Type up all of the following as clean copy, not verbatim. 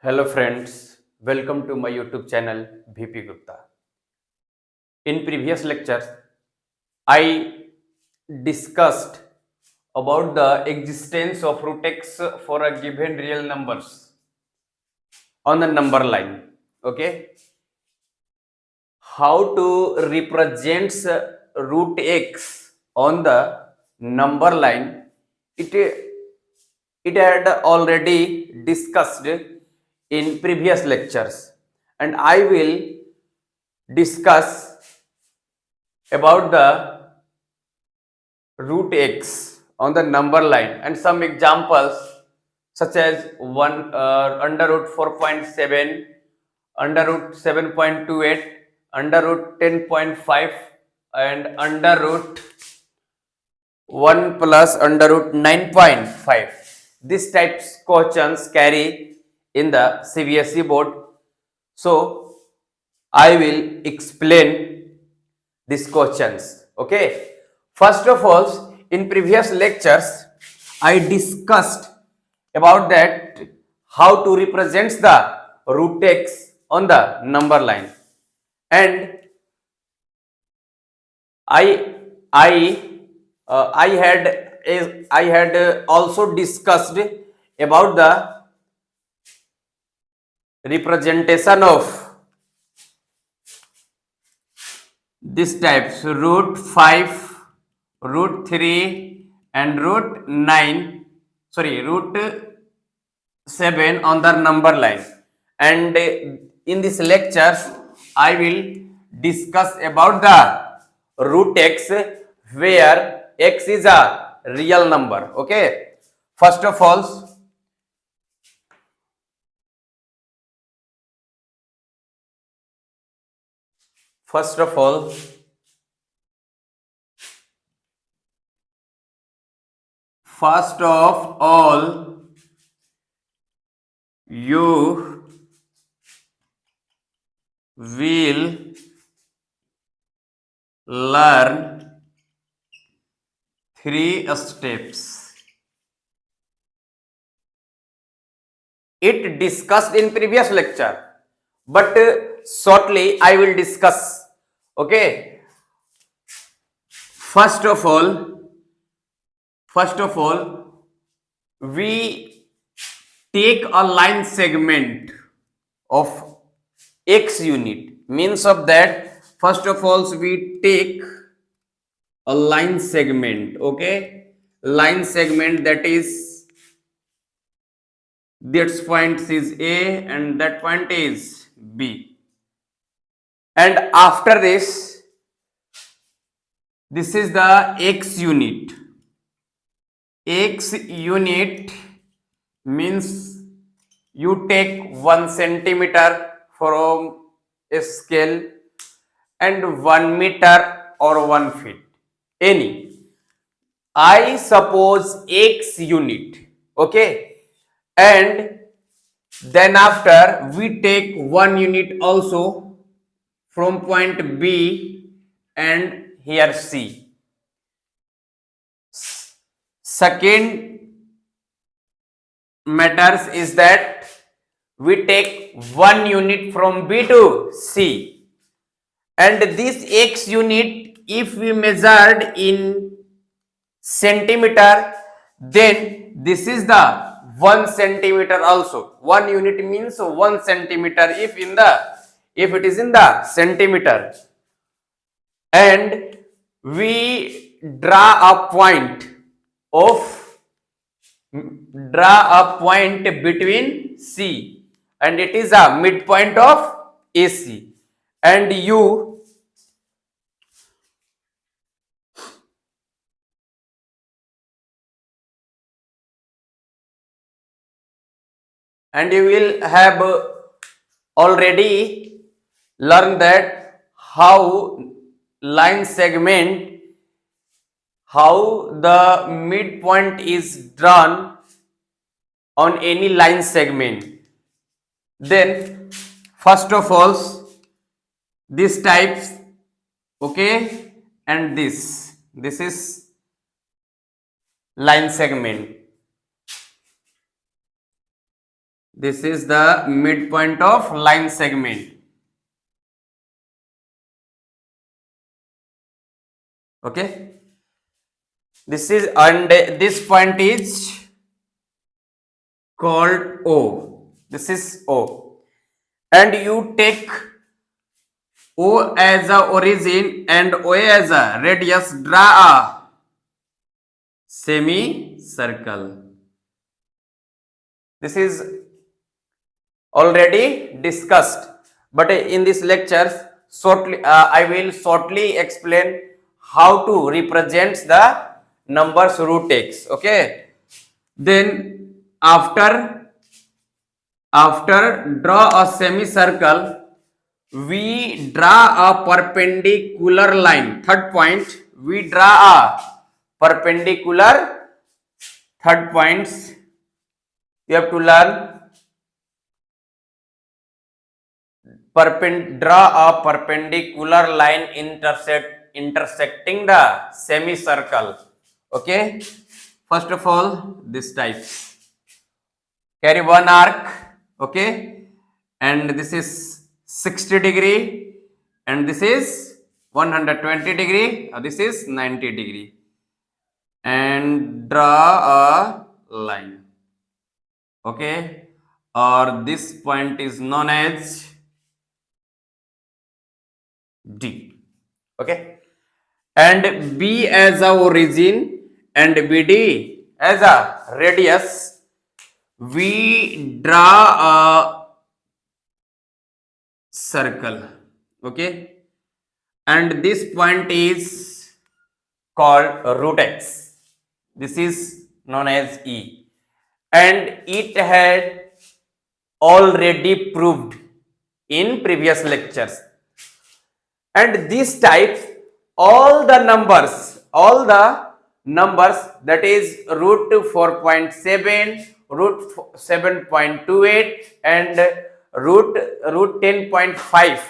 Hello friends, welcome to my YouTube channel VP Gupta. In previous lectures, I discussed about the existence of root x for a given real numbers on the number line. Okay, how to represent root x on the number line? It it had already discussed in previous lectures, and I will discuss about the root x on the number line and some examples such as 1 under root 4.7, under root 7.28, under root 10.5 and under root 1 plus under root 9.5. These types questions carry in the CBSE board. So I will explain these questions. Okay. First of all, in previous lectures, I discussed about that how to represent the root x on the number line, and I I had also discussed about the representation of this types root 5, root 3 and root 9, root 7 on the number line. And in this lectures I will discuss about the root x where x is a real number. Okay, first of all, first of all first of all you will learn 3 steps. It discussed in previous lecture, but shortly I will discuss. Okay, first of all we take a line segment of x unit, means of that first of all we take a line segment. Okay, line segment, that is this point is A and that point is B, and after this is the x unit. X unit means you take 1 centimeter from a scale and 1 meter or 1 feet, any. I suppose x unit. Okay, and then after we take 1 unit also from point B and here C. Second matters is that we take 1 unit from B to C, and this x unit if we measured in centimeter, then this is the 1 centimeter also. 1 unit means 1 centimeter if it is in the centimeter, and we draw a point between C, and it is a midpoint of AC, and you will have already learned that how line segment, how the midpoint is drawn on any line segment. Then first of all this types, okay, and this is line segment. This is the midpoint of line segment. Okay. This is, and this point is called O. This is O. And you take O as a origin and OA as a radius, draw a semicircle. This is already discussed, but in this lectures shortly I will shortly explain how to represent the numbers root x. Okay, then after draw a semicircle, we draw a perpendicular line. Third point, we draw a perpendicular. Third points you have to learn. Draw a perpendicular line intersecting the semicircle. Okay, first of all, this type, carry one arc. Okay, and this is 60 degree and this is 120 degree, this is 90 degree, and draw a line. Okay, or this point is known as D. Okay, and B as a origin and BD as a radius, we draw a circle. Okay, and this point is called root x. This is known as E, and it had already proved in previous lectures. And these types, all the numbers that is root 4.7, root 7.28 and root 10.5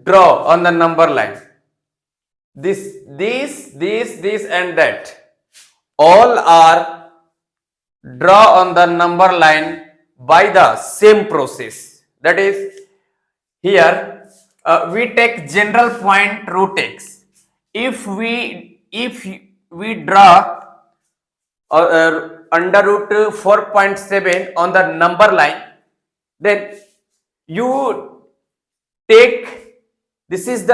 draw on the number line. This and that all are draw on the number line by the same process. That is, here we take general point root x. If we draw under root 4.7 on the number line, then you take, this is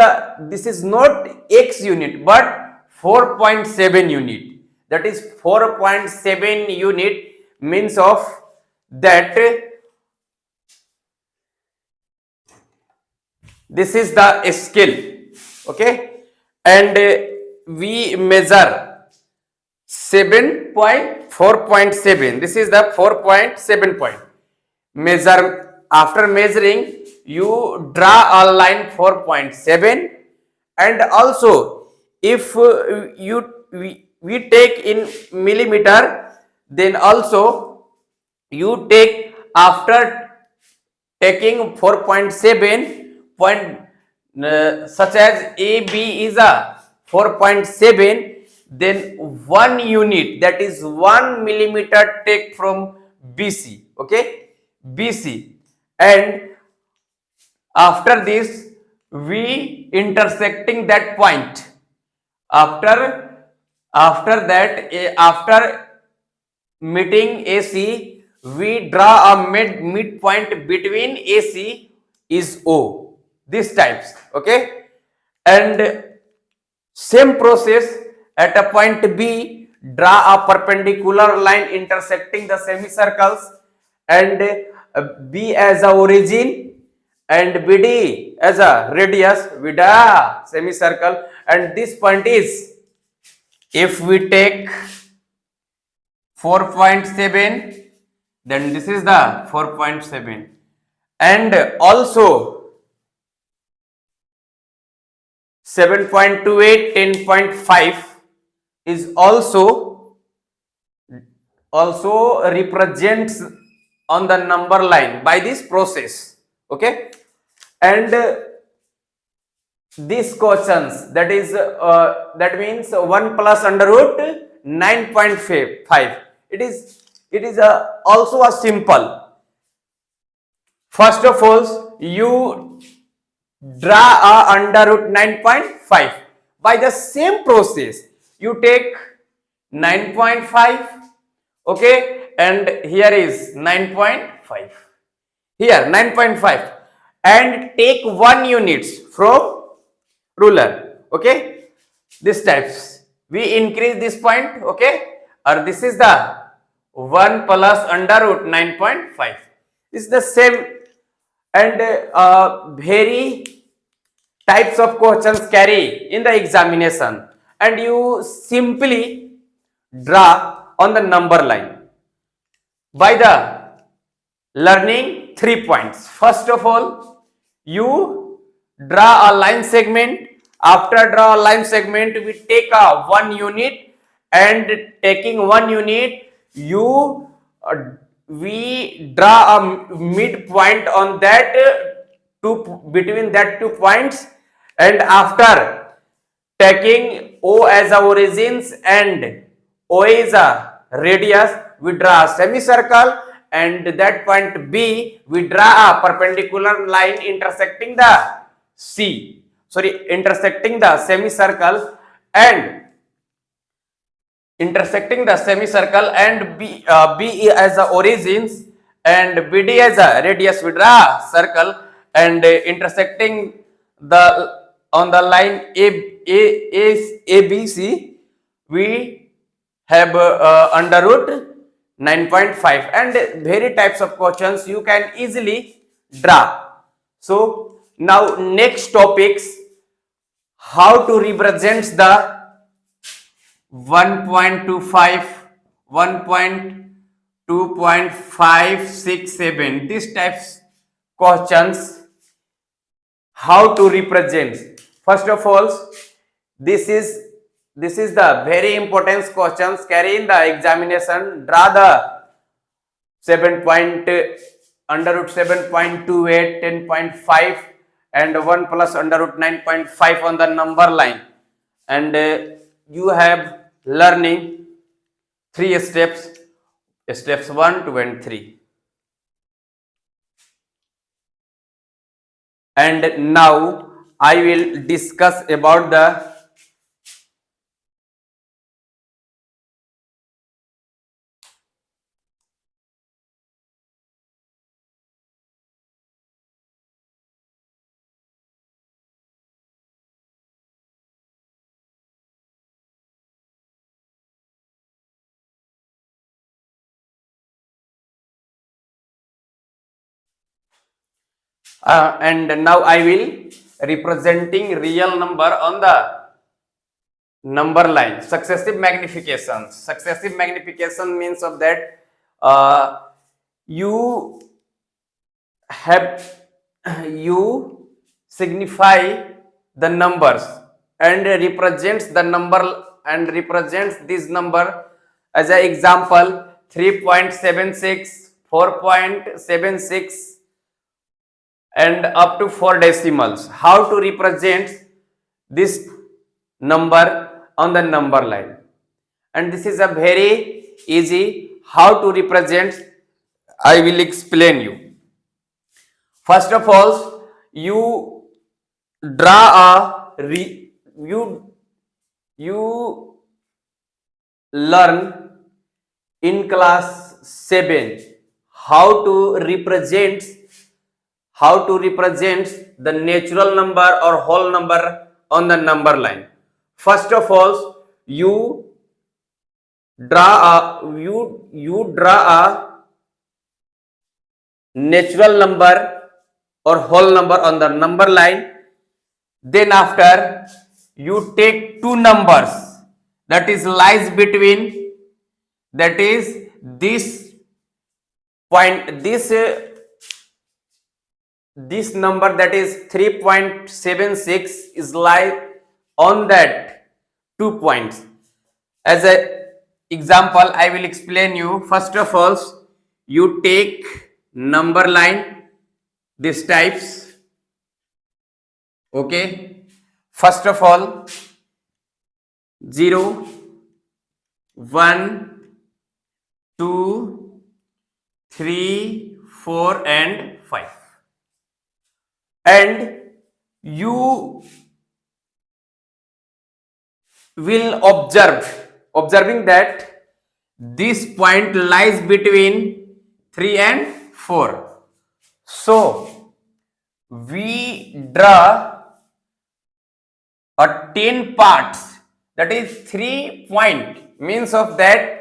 not x unit but 4.7 unit. That is 4.7 unit means of that this is the scale. Okay, and we measure 4.7. This is the 4.7 point. Measure, after measuring, you draw a line 4.7, and also if we take in millimeter, then also you take, after taking 4.7 point, such as AB is a 4.7, then 1 unit, that is 1 millimeter, take from BC. Okay, BC, and after this we intersecting that point. After that, after meeting AC, we draw a midpoint between AC is O. These types. Okay, and same process at a point B, draw a perpendicular line intersecting the semicircles, and B as a origin and BD as a radius, we draw semicircle, and this point is, if we take 4.7, then this is the 4.7, and also 7.28, 10.5 is also represents on the number line by this process. Okay, and these quotients, that is that means 1 plus under root 9.5, it is It is also a simple. First of all, you draw a under root 9.5. By the same process, you take 9.5, okay, and here is 9.5. Here 9.5, and take 1 units from ruler, okay. This types we increase this point, okay, or this is the 1 plus under root 9.5. This is the same, and very types of questions carry in the examination, and you simply draw on the number line by the learning 3 points. First of all, you draw a line segment. After draw a line segment, we take a 1 unit, and taking 1 unit, you we draw a midpoint on that between that 2 points, and after taking O as a origins and O is a radius, we draw a semicircle, and that point B we draw a perpendicular line intersecting the intersecting the semicircle and B as a origins and BD as a radius, we draw a circle, and intersecting the on the line ABC, we have under root 9.5, and very types of questions you can easily draw. So now next topics, how to represent the 1.25, 1.2.567, these types questions, how to represent. First of all, this is the very important questions carry in the examination. Draw the 7 point under root 7.28, 10.5, and 1 plus under root 9.5 on the number line, and you have learning 3 steps, steps 1, 2 and 3. And now I will discuss about the and now I will representing real number on the number line. Successive magnification. Successive magnification means of that you have you signify the numbers and represents the number and represents this number as an example 3.76, 4.76 and up to 4 decimals. How to represent this number on the number line, and this is a very easy how to represent. I will explain you. First of all, you draw a you learn in class 7 how to represent the natural number or whole number on the number line. First of all, you draw a natural number or whole number on the number line. Then after you take 2 numbers that is lies between, that is this point, this number that is 3.76 is lie on that 2 points. As a example, I will explain you. First of all, you take number line this types, okay. First of all, 0, 1, 2, 3, 4 and 5. And you will observing that this point lies between 3 and 4. So we draw a 10 parts, that is 3 point, means of that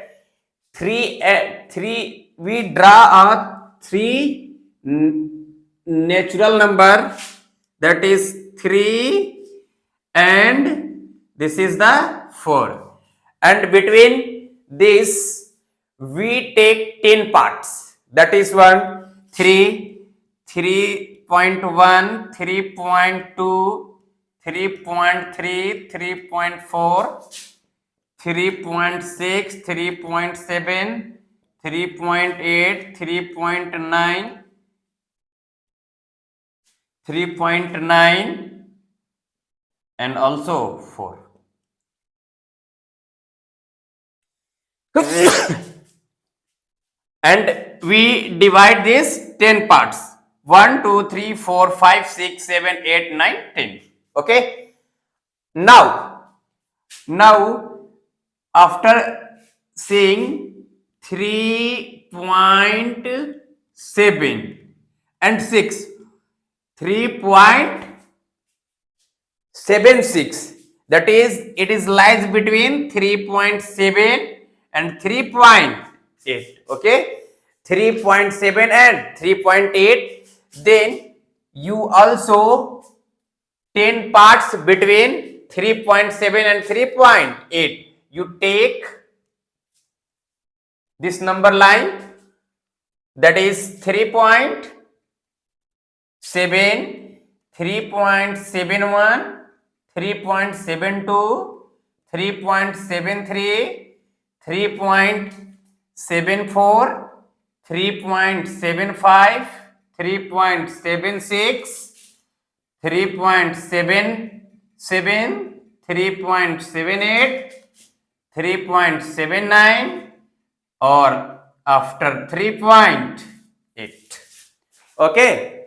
3 we draw a 3 natural number, that is 3 and this is the 4, and between this we take 10 parts, that is 3, 3.1, 3.2, 3.3, 3.4, 3.6, 3.7, 3.8, 3.9, 3.9 and also 4. And we divide this 10 parts, 1, 2, 3, 4, 5, 6, 7, 8, 9, 10. Okay. Now after seeing 3.7 and 6, 3.76, that is it is lies between 3.7 and 3.8. okay, 3.7 and 3.8. Then you also 10 parts between 3.7 and 3.8. You take this number line, that is 3.7, 3.71, 3.72, 3.73, 3.74, 3.75, 3.76, 3.77, 3.78, 3.79 or after 3.8. okay,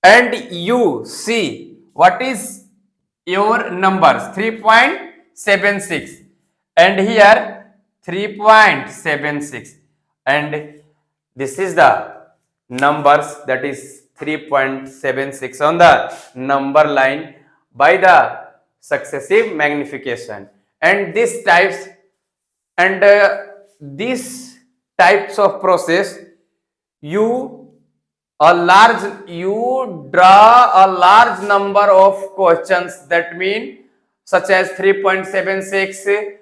and you see what is your numbers, 3.76 and here 3.76, and this is the numbers, that is 3.76 on the number line by the successive magnification. And these types and these types of process, you draw a large number of questions, that mean such as 3.76,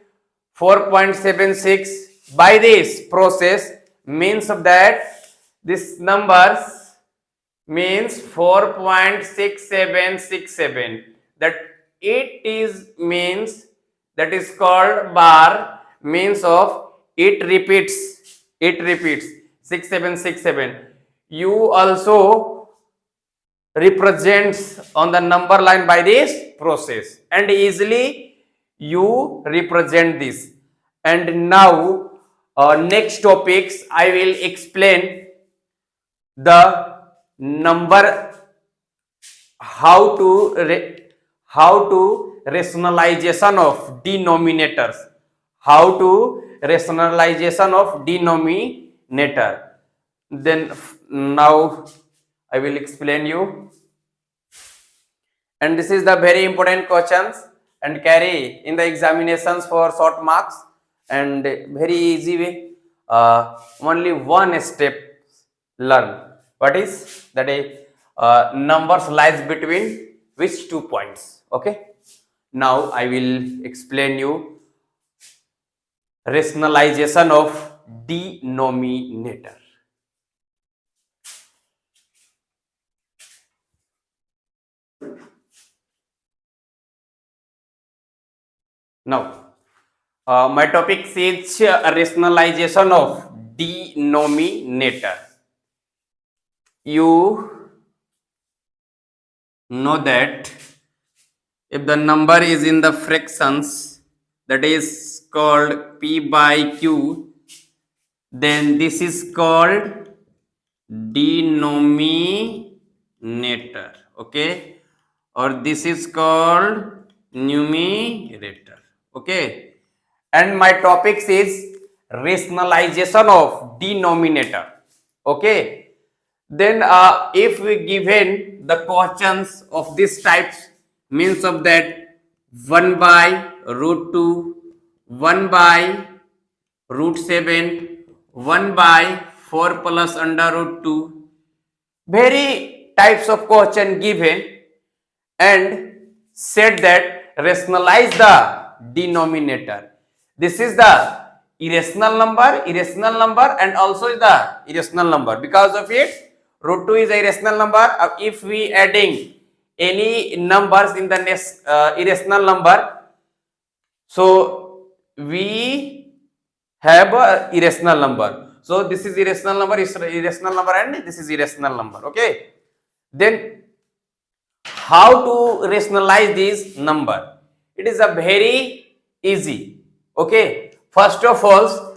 4.76. by this process means of that this numbers means 4.6767, that it is means, that is called bar, means of it repeats 6767. you also represents on the number line by this process, and easily you represent this. And now next topics I will explain the number, how to rationalization of denominators, then now I will explain you. And this is the very important questions and carry in the examinations for short marks, and very easy way, only one step learn. What is that? Numbers lies between which 2 points. Okay, now I will explain you rationalization of denominator. Now my topic says rationalization of denominator. You know that if the number is in the fractions, that is called p by q, then this is called denominator, okay, or this is called numerator, okay. And my topic is rationalization of denominator, okay. Then if we given the questions of this types, means of that 1 by root 2, 1 by root 7, 1 by 4 plus under root 2, very types of question given, and said that rationalize the denominator. This is the irrational number and also the irrational number. Because of it, root 2 is a irrational number. If we adding any numbers in the next irrational number, so we have a irrational number. So this is irrational number, and this is irrational number, okay. Then how to rationalize this number? It is a very easy, okay. First of all,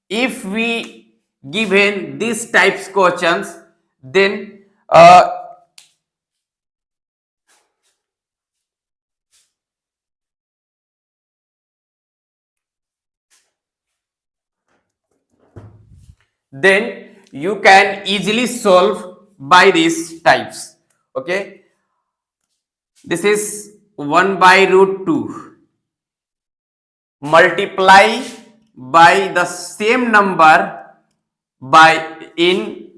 if we given these types questions, then then you can easily solve by these types, okay. This is 1 by root 2 multiply by the same number by in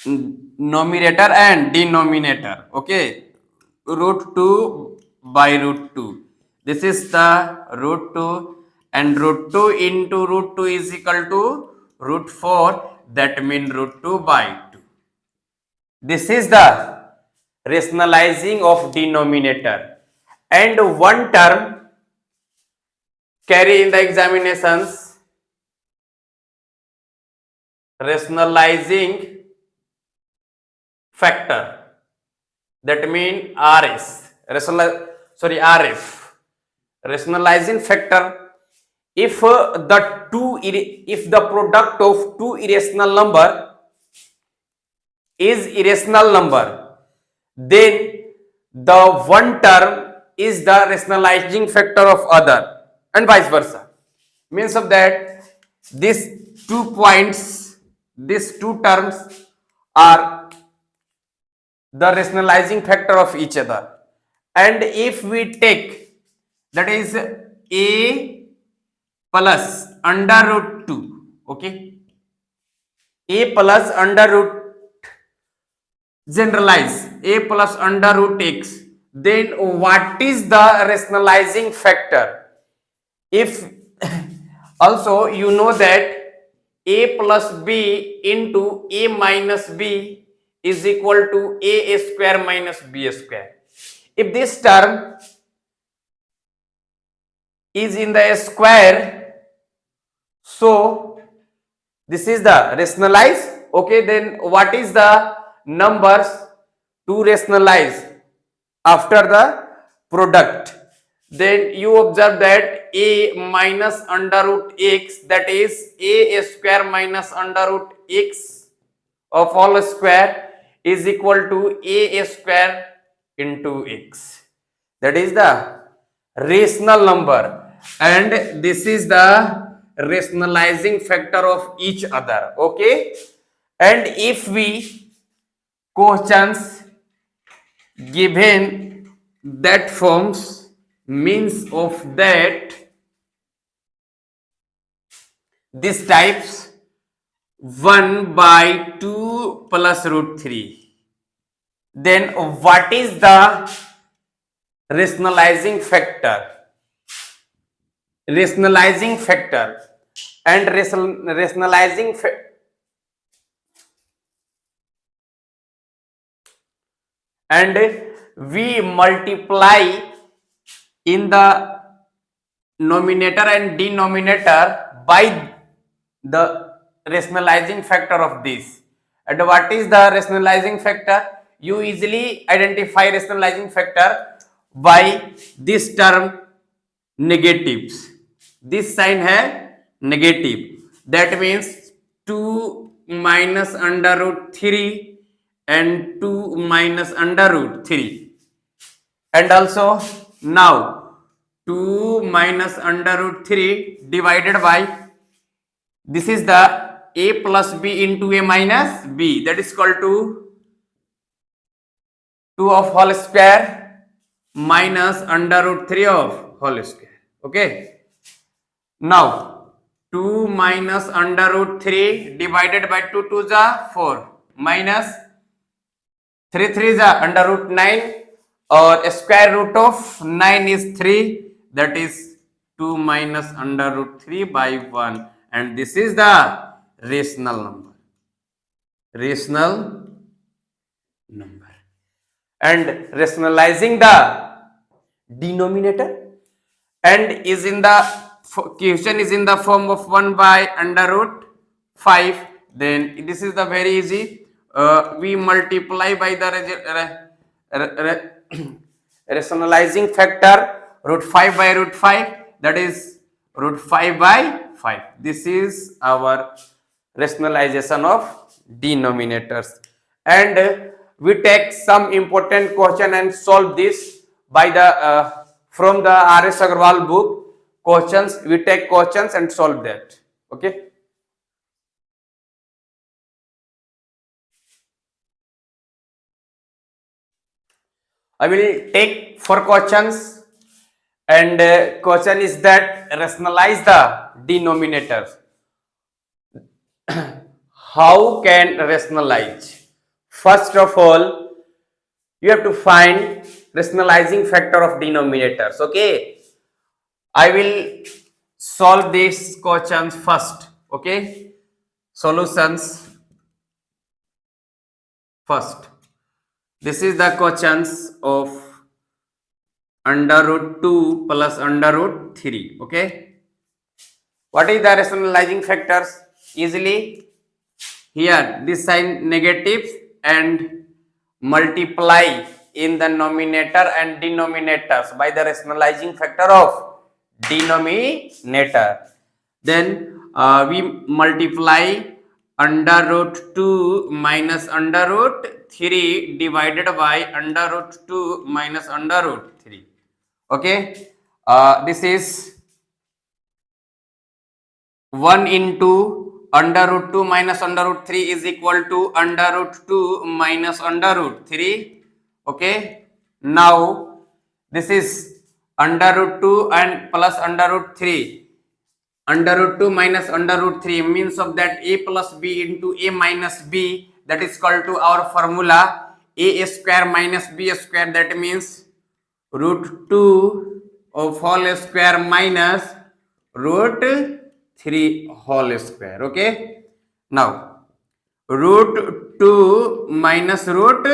numerator and denominator, okay. Root 2 by root 2, this is the root 2, and root 2 into root 2 is equal to root 4, that means root 2 by 2. This is the rationalizing of denominator. And one term carry in the examinations, rationalizing factor, that means RS, RF, rationalizing factor. If the product of two irrational number is irrational number, then the one term is the rationalizing factor of other, and vice versa. Means of that, these 2 points, these 2 terms are the rationalizing factor of each other. And if we take, that is a plus under root 2, okay, a plus under root, generalize a plus under root x, then what is the rationalizing factor? If also you know that a plus b into a minus b is equal to a square minus b square. If this term is in the square, so this is the rationalize, okay. Then what is the numbers to rationalize after the product? Then you observe that a minus under root x, that is a square minus under root x of all square, is equal to a square into x. That is the rational number, and this is the rationalizing factor of each other, okay. And if we questions given that forms, means of that this types 1 by 2 plus root 3, then what is the rationalizing factor? Rationalizing factor and rationalizing and we multiply in the numerator and denominator by the rationalizing factor of this. And what is the rationalizing factor? You easily identify rationalizing factor by this term negatives. This sign है negative. That means 2 minus under root 3 and 2 minus under root 3. And also now 2 minus under root 3 divided by, this is the a plus b into a minus b, that is equal to 2 of whole square minus under root 3 of whole square. Okay. Now 2 minus under root 3 divided by 2 to the 4 minus 3 3 is under root 9, or square root of 9 is 3, that is 2 minus under root 3 by 1, and this is the rational number. Rational number. And rationalizing the denominator, and is in the question is in the form of 1 by under root 5, then this is the very easy. We multiply by the rationalizing factor root 5 by root 5, that is root 5 by 5. This is our rationalization of denominators. And we take some important question and solve this by the from the R S Agrwal book. Questions, we take questions and solve that. Okay. I will take 4 questions, and question is that rationalize the denominators. How can rationalize? First of all, you have to find rationalizing factor of denominators. Okay, I will solve these questions first. Okay, solutions first. This is the questions of under root 2 plus under root 3. Okay, what is the rationalizing factors? Easily, here this sign negative and multiply in the numerator and denominators by the rationalizing factor of denominator. Then we multiply under root 2 minus under root 3 divided by under root 2 minus under root 3. Okay, this is 1 into under root 2 minus under root 3 is equal to under root 2 minus under root 3. Okay, now this is under root 2 and plus under root 3. Under root 2 minus under root 3 means of that a plus b into a minus b, that is equal to our formula a square minus b square, that means root 2 of whole square minus root 3 whole square. Okay, now root 2 minus root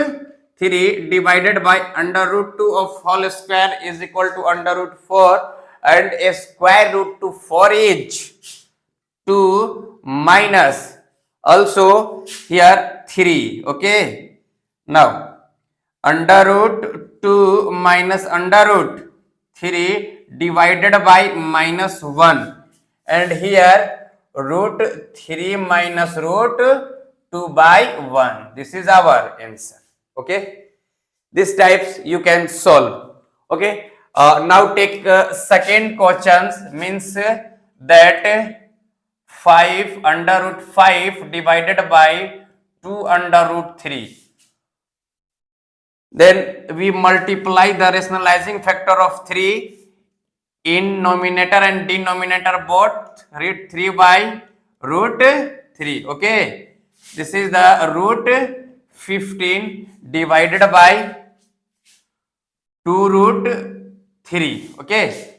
3 divided by under root 2 of whole square is equal to under root 4, and a square root to 4 is 2 minus also here 3. Okay, now under root 2 minus under root 3 divided by minus 1, and here root 3 minus root 2 by 1. This is our answer. Okay, these types you can solve. Okay, now take second questions, means that 5 under root 5 divided by 2 under root 3. Then we multiply the rationalizing factor of 3 in numerator and denominator both, root 3 by root 3. Okay, this is the root 15 divided by 2 root 3. Okay,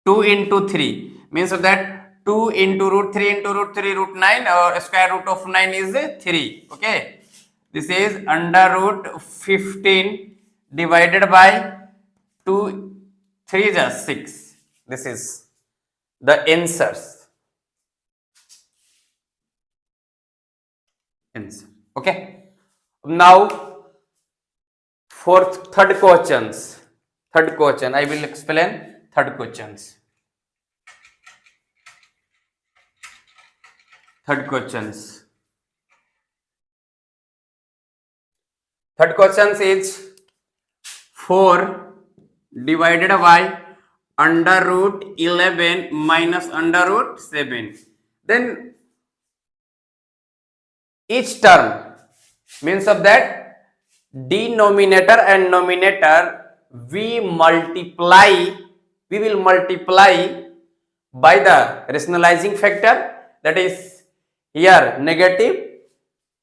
2 into 3 means of that 2 into root 3 into root 3 root 9, or square root of 9 is 3. Okay, this is under root 15 divided by 2 3 is 6. This is the answers. Answer. Okay, now third questions. Third question I will explain. Third questions. Third questions. Third questions is 4 divided by under root 11 minus under root 7. Then each term means of that denominator and numerator we will multiply by the rationalizing factor, that is here negative.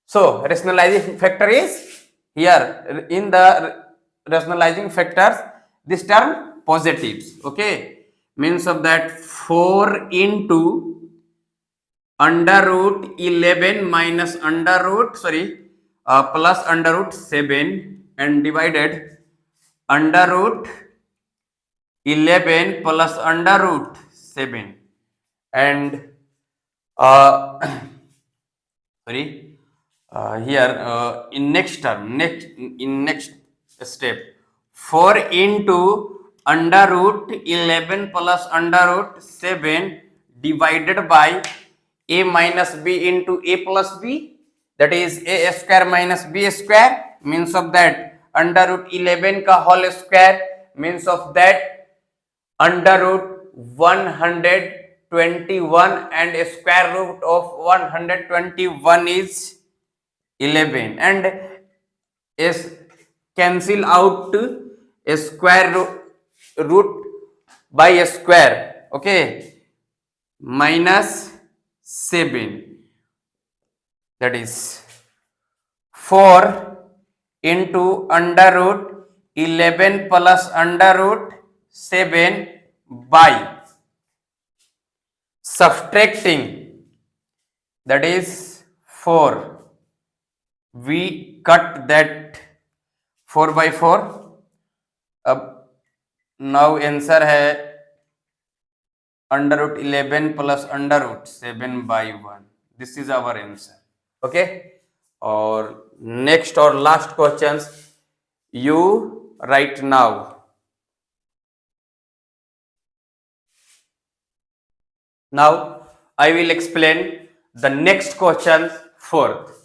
So rationalizing factor is here in the rationalizing factors this term positives. Okay, means of that 4 into under root 11 minus plus under root 7 and divided under root 11 plus under root 7 and sorry here in next term next step 4 into under root 11 plus under root 7 divided by a minus b into a plus b, that is a square minus b square, means of that under root 11 ka whole square, means of that under root 121 and a square root of 121 is 11 and is cancel out a square root by a square. Okay, minus 7, that is 4 into under root 11 plus under root 7 by subtracting, that is 4. We cut that 4 by 4. अब now answer है under root 11 plus under root 7 by 1. This is our answer. Okay, or next or last questions you write now. Now I will explain the next question fourth.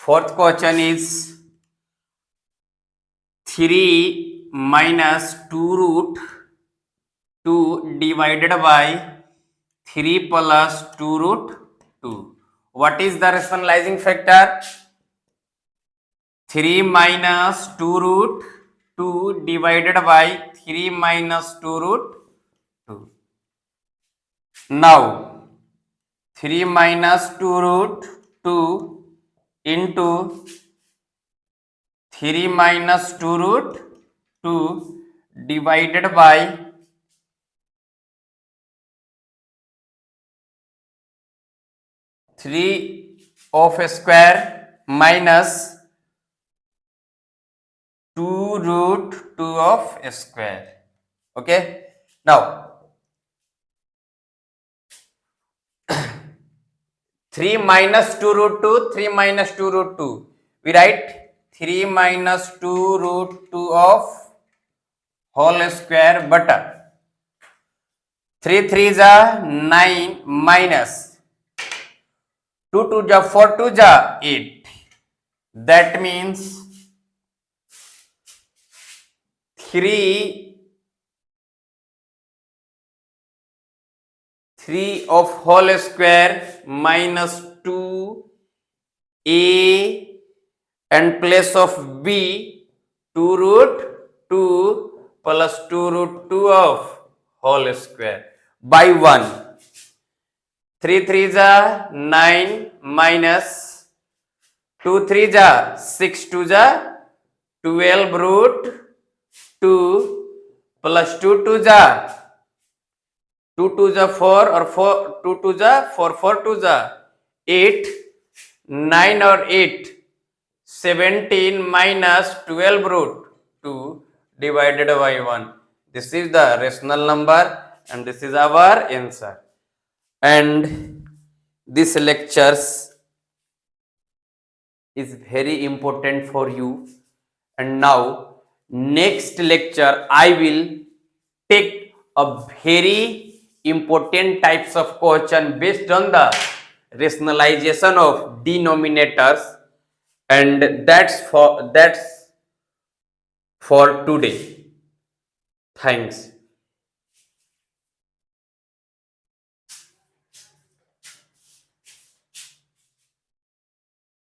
Fourth question is 3 minus 2 root 2 divided by 3 plus 2 root 2. What is the rationalizing factor? 3 minus 2 root 2 divided by 3 minus 2 root 2. Now 3 minus 2 root 2 into 3 minus 2 root 2 divided by 3 of a square minus 2 root 2 of a square. Okay, now 3 minus 2 root 2, 3 minus 2 root 2. We write 3 minus 2 root 2 of whole square butter. 3 3 ja 9 minus 2 2 ja 4 2 ja 8. That means 3 of whole square minus 2 a and place of b 2 root 2 plus 2 root 2 of whole square by 1. 3 3 ja 9 minus 2 3 ja 6 2 ja 12 root 2 plus 2 2 ja 2 2 ja 4 or 4 2 2 ja 4 4 2 ja 8 9 or 8 17 minus 12 root 2 divided by 1. This is the rational number and this is our answer. And this lectures is very important for you. And now, next lecture, I will take a very important types of question based on the rationalization of denominators, and that's for today. Thanks.